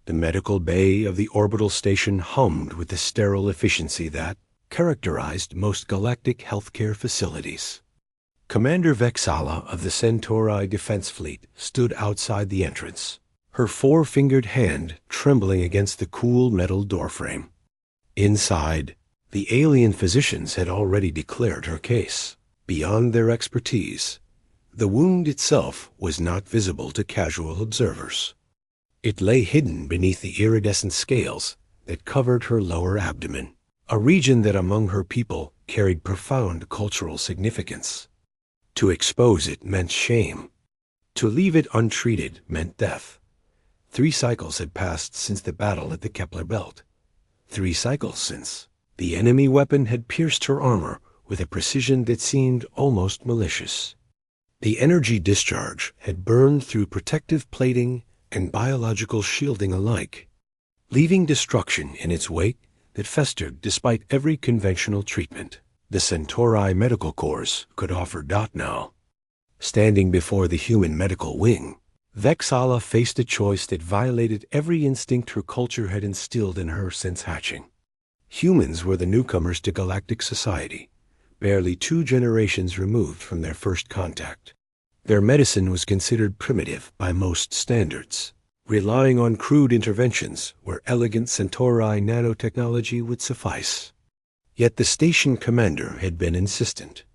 The medical bay of the orbital station hummed with the sterile efficiency that characterized most galactic healthcare facilities. Commander Vexala of the Centauri Defense Fleet stood outside the entrance, her four-fingered hand trembling against the cool metal doorframe. Inside, the alien physicians had already declared her case. Beyond their expertise, the wound itself was not visible to casual observers. It lay hidden beneath the iridescent scales that covered her lower abdomen, a region that among her people carried profound cultural significance. To expose it meant shame. To leave it untreated meant death. 3 cycles had passed since the battle at the Kepler Belt. 3 cycles since the enemy weapon had pierced her armor with a precision that seemed almost malicious. The energy discharge had burned through protective plating and biological shielding alike, leaving destruction in its wake that festered despite every conventional treatment the Centauri Medical Corps could offer. Now, standing before the human medical wing, Vexala faced a choice that violated every instinct her culture had instilled in her since hatching. Humans were the newcomers to galactic society, barely 2 generations removed from their first contact. Their medicine was considered primitive by most standards, relying on crude interventions where elegant Centauri nanotechnology would suffice. Yet the station commander had been insistent.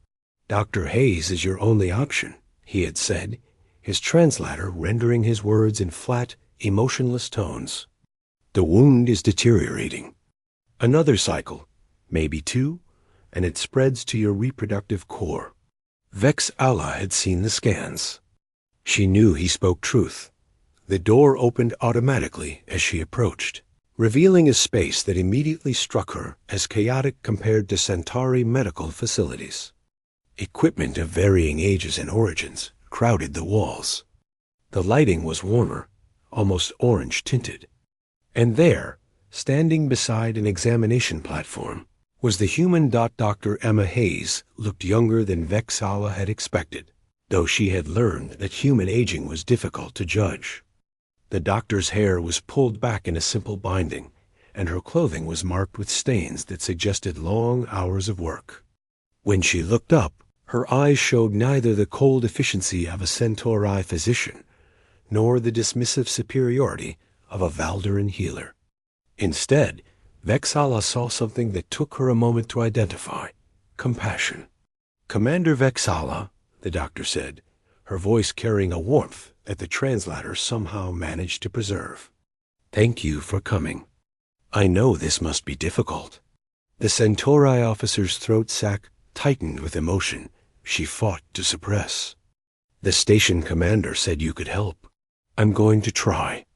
"Dr. Hayes is your only option," he had said, his translator rendering his words in flat, emotionless tones. "The wound is deteriorating. Another cycle, maybe 2, and it spreads to your reproductive core." Vexala had seen the scans. She knew he spoke truth. The door opened automatically as she approached, revealing a space that immediately struck her as chaotic compared to Centauri medical facilities. Equipment of varying ages and origins crowded the walls. The lighting was warmer, almost orange-tinted. And there, standing beside an examination platform, was the human. Dr. Emma Hayes looked younger than Vexala had expected, though she had learned that human aging was difficult to judge. The doctor's hair was pulled back in a simple binding, and her clothing was marked with stains that suggested long hours of work. When she looked up, her eyes showed neither the cold efficiency of a Centauri physician, nor the dismissive superiority of a Valderan healer. Instead, Vexala saw something that took her a moment to identify: compassion. "Commander Vexala," the doctor said, her voice carrying a warmth that the translator somehow managed to preserve. "Thank you for coming. I know this must be difficult." The Centauri officer's throat sac tightened with emotion she fought to suppress. "The station commander said you could help. I'm going to try."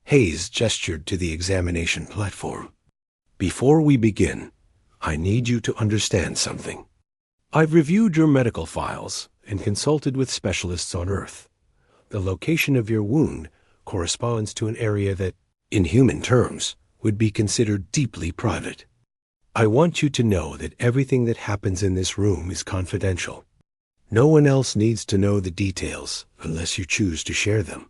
Hayes gestured to the examination platform. "Before we begin, I need you to understand something. I've reviewed your medical files and consulted with specialists on Earth. The location of your wound corresponds to an area that, in human terms, would be considered deeply private. I want you to know that everything that happens in this room is confidential. No one else needs to know the details unless you choose to share them."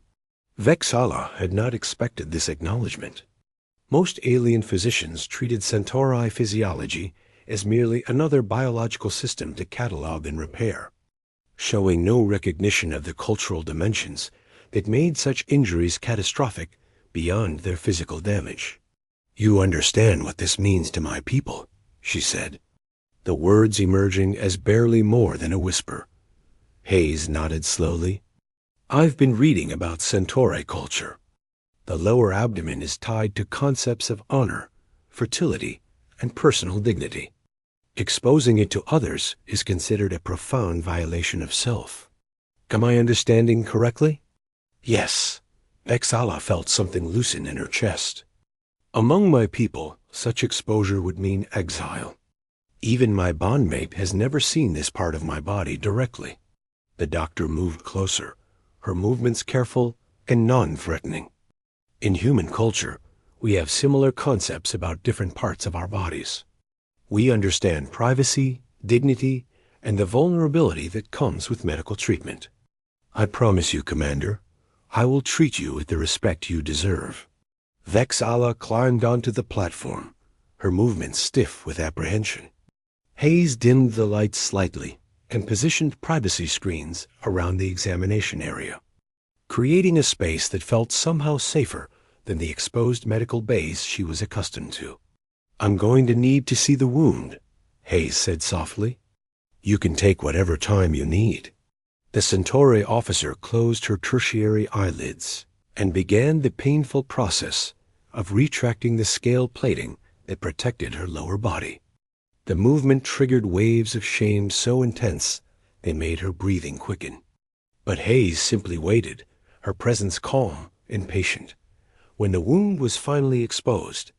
Vexala had not expected this acknowledgement. Most alien physicians treated Centauri physiology as merely another biological system to catalog and repair, showing no recognition of the cultural dimensions that made such injuries catastrophic beyond their physical damage. "You understand what this means to my people," she said, the words emerging as barely more than a whisper. Hayes nodded slowly. "I've been reading about Centauri culture. The lower abdomen is tied to concepts of honor, fertility, and personal dignity. Exposing it to others is considered a profound violation of self. Am I understanding correctly?" "Yes." Vexala felt something loosen in her chest. "Among my people, such exposure would mean exile. Even my bondmate has never seen this part of my body directly." The doctor moved closer, her movements careful and non-threatening. "In human culture, we have similar concepts about different parts of our bodies. We understand privacy, dignity, and the vulnerability that comes with medical treatment. I promise you, Commander, I will treat you with the respect you deserve." Vexala climbed onto the platform, her movements stiff with apprehension. Hayes dimmed the lights slightly and positioned privacy screens around the examination area, creating a space that felt somehow safer than the exposed medical bays she was accustomed to. "I'm going to need to see the wound," Hayes said softly. "You can take whatever time you need." The Centauri officer closed her tertiary eyelids and began the painful process of retracting the scale plating that protected her lower body. The movement triggered waves of shame so intense they made her breathing quicken. But Hayes simply waited, her presence calm and patient. When the wound was finally exposed,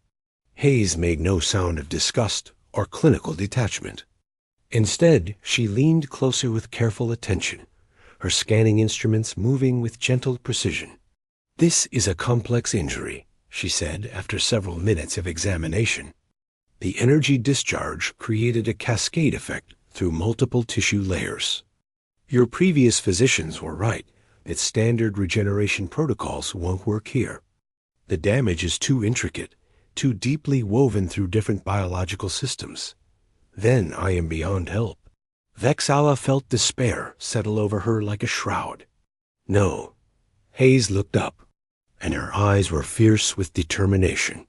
Hayes made no sound of disgust or clinical detachment. Instead, she leaned closer with careful attention, her scanning instruments moving with gentle precision. "This is a complex injury," she said after several minutes of examination. The energy discharge created a cascade effect through multiple tissue layers. "Your previous physicians were right that standard regeneration protocols won't work here. The damage is too intricate, too deeply woven through different biological systems. Then I am beyond help." Vexala felt despair settle over her like a shroud. "No." Hayes looked up, and her eyes were fierce with determination.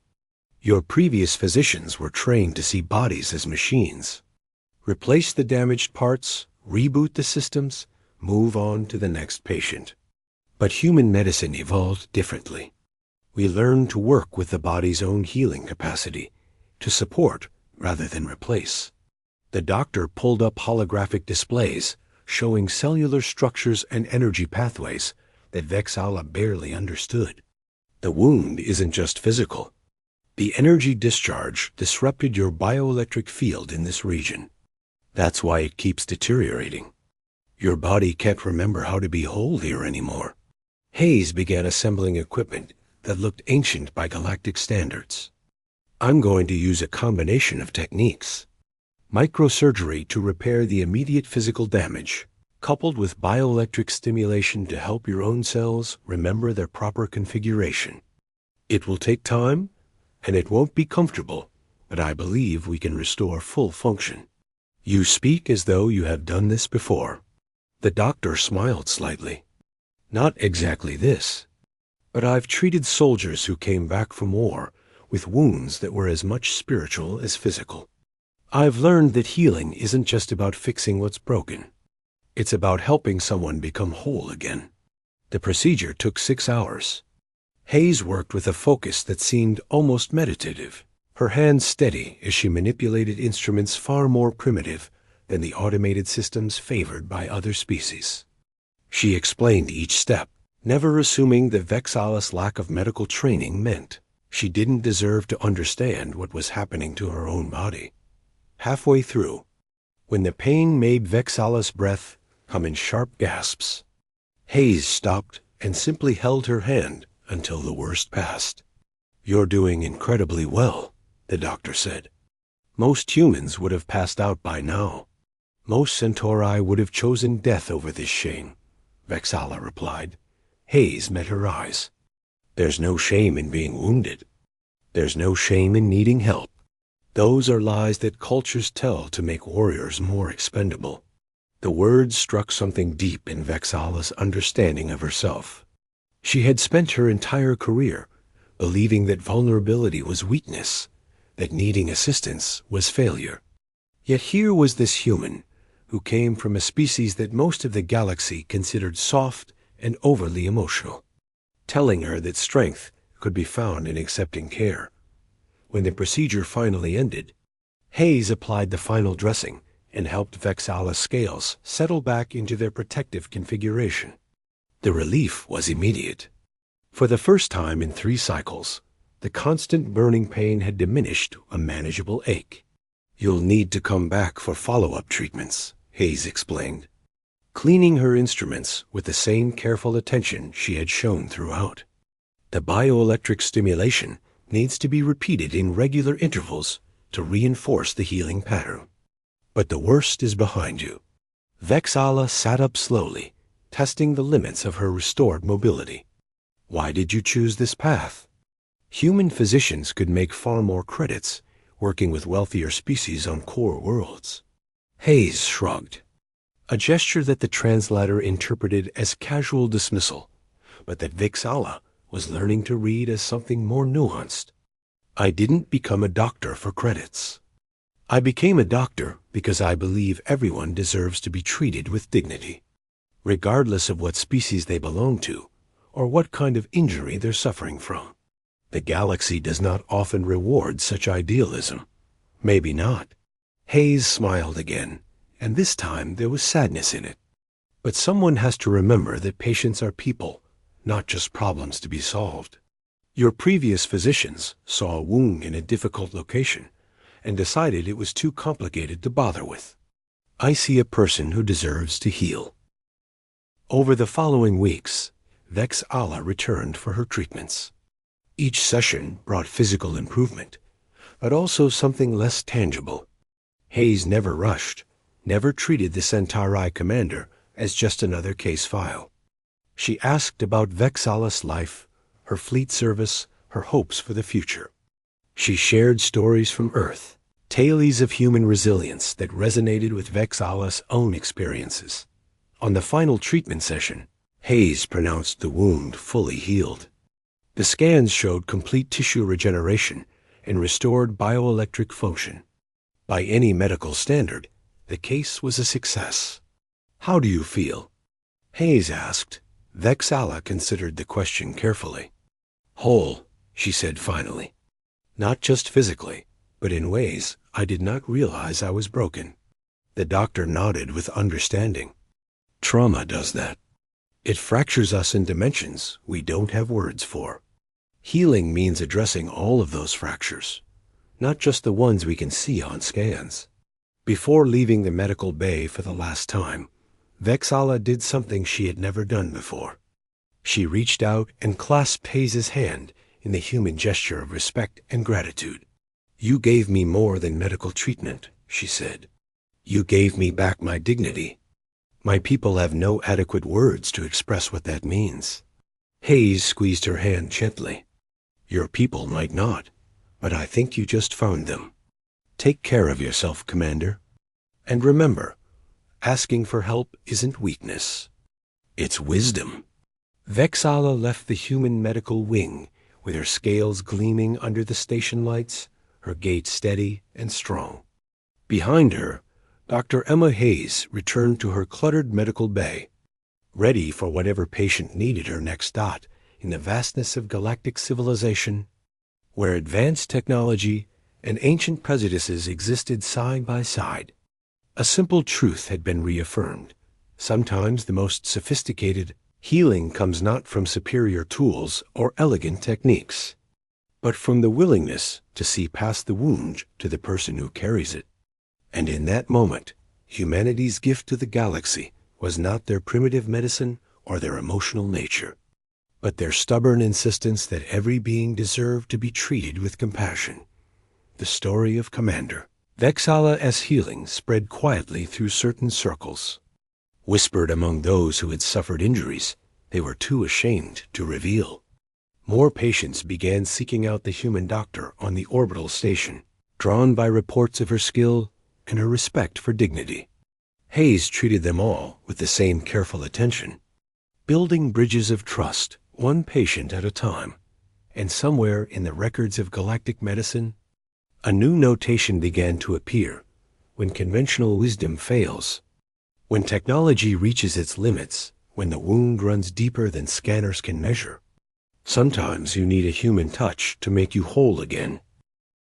"Your previous physicians were trained to see bodies as machines. Replace the damaged parts, reboot the systems, move on to the next patient. But human medicine evolved differently. We learned to work with the body's own healing capacity, to support rather than replace." The doctor pulled up holographic displays showing cellular structures and energy pathways that Vexala barely understood. "The wound isn't just physical. The energy discharge disrupted your bioelectric field in this region. That's why it keeps deteriorating. Your body can't remember how to be whole here anymore." Hayes began assembling equipment that looked ancient by galactic standards. "I'm going to use a combination of techniques. Microsurgery to repair the immediate physical damage, coupled with bioelectric stimulation to help your own cells remember their proper configuration. It will take time, and it won't be comfortable, but I believe we can restore full function." "You speak as though you have done this before." The doctor smiled slightly. "Not exactly this, but I've treated soldiers who came back from war with wounds that were as much spiritual as physical. I've learned that healing isn't just about fixing what's broken. It's about helping someone become whole again." The procedure took 6 hours. Hayes worked with a focus that seemed almost meditative, her hands steady as she manipulated instruments far more primitive than the automated systems favored by other species. She explained each step, never assuming that Vexala's lack of medical training meant she didn't deserve to understand what was happening to her own body. Halfway through, when the pain made Vexala's breath come in sharp gasps, Hayes stopped and simply held her hand until the worst passed. "You're doing incredibly well," the doctor said. "Most humans would have passed out by now. Most Centauri would have chosen death over this shame," Vexala replied. Hayes met her eyes. "There's no shame in being wounded. There's no shame in needing help. Those are lies that cultures tell to make warriors more expendable." The words struck something deep in Vexala's understanding of herself. She had spent her entire career believing that vulnerability was weakness, that needing assistance was failure. Yet here was this human who came from a species that most of the galaxy considered soft and overly emotional, telling her that strength could be found in accepting care. When the procedure finally ended, Hayes applied the final dressing and helped Vexala's scales settle back into their protective configuration. The relief was immediate. For the first time in 3 cycles, the constant burning pain had diminished a manageable ache. "You'll need to come back for follow-up treatments," Hayes explained, cleaning her instruments with the same careful attention she had shown throughout. "The bioelectric stimulation needs to be repeated in regular intervals to reinforce the healing pattern. But the worst is behind you." Vexala sat up slowly, testing the limits of her restored mobility. "Why did you choose this path?" Human physicians could make far more credits working with wealthier species on core worlds. Hayes shrugged, a gesture that the translator interpreted as casual dismissal, but that Vexala was learning to read as something more nuanced. I didn't become a doctor for credits. I became a doctor because I believe everyone deserves to be treated with dignity, regardless of what species they belong to or what kind of injury they're suffering from. The galaxy does not often reward such idealism. Maybe not. Hayes smiled again, and this time there was sadness in it. But someone has to remember that patients are people, not just problems to be solved. Your previous physicians saw a wound in a difficult location and decided it was too complicated to bother with. I see a person who deserves to heal. Over the following weeks, Vexala returned for her treatments. Each session brought physical improvement, but also something less tangible. Hayes never rushed, never treated the Centauri commander as just another case file. She asked about Vexala's life, her fleet service, her hopes for the future. She shared stories from Earth, tales of human resilience that resonated with Vexala's own experiences. On the final treatment session, Hayes pronounced the wound fully healed. The scans showed complete tissue regeneration and restored bioelectric function. By any medical standard, the case was a success. "How do you feel?" Hayes asked. Vexala considered the question carefully. "Whole," she said finally. "Not just physically, but in ways I did not realize I was broken." The doctor nodded with understanding. "Trauma does that. It fractures us in dimensions we don't have words for. Healing means addressing all of those fractures, not just the ones we can see on scans." Before leaving the medical bay for the last time, Vexala did something she had never done before. She reached out and clasped Hayes' hand in the human gesture of respect and gratitude. "You gave me more than medical treatment," she said. "You gave me back my dignity. My people have no adequate words to express what that means." Hayes squeezed her hand gently. "Your people might not, but I think you just found them. Take care of yourself, Commander. And remember, asking for help isn't weakness. It's wisdom." Vexala left the human medical wing with her scales gleaming under the station lights, her gait steady and strong. Behind her, Dr. Emma Hayes returned to her cluttered medical bay, ready for whatever patient needed her next dot in the vastness of galactic civilization, where advanced technology and ancient prejudices existed side by side. A simple truth had been reaffirmed. Sometimes the most sophisticated healing comes not from superior tools or elegant techniques, but from the willingness to see past the wound to the person who carries it. And in that moment, humanity's gift to the galaxy was not their primitive medicine or their emotional nature, but their stubborn insistence that every being deserved to be treated with compassion. The story of Commander Vexala's healing spread quietly through certain circles, whispered among those who had suffered injuries they were too ashamed to reveal. More patients began seeking out the human doctor on the orbital station, drawn by reports of her skill and her respect for dignity. Hayes treated them all with the same careful attention, building bridges of trust, one patient at a time. And somewhere in the records of galactic medicine, a new notation began to appear. When conventional wisdom fails, when technology reaches its limits, when the wound runs deeper than scanners can measure, sometimes you need a human touch to make you whole again.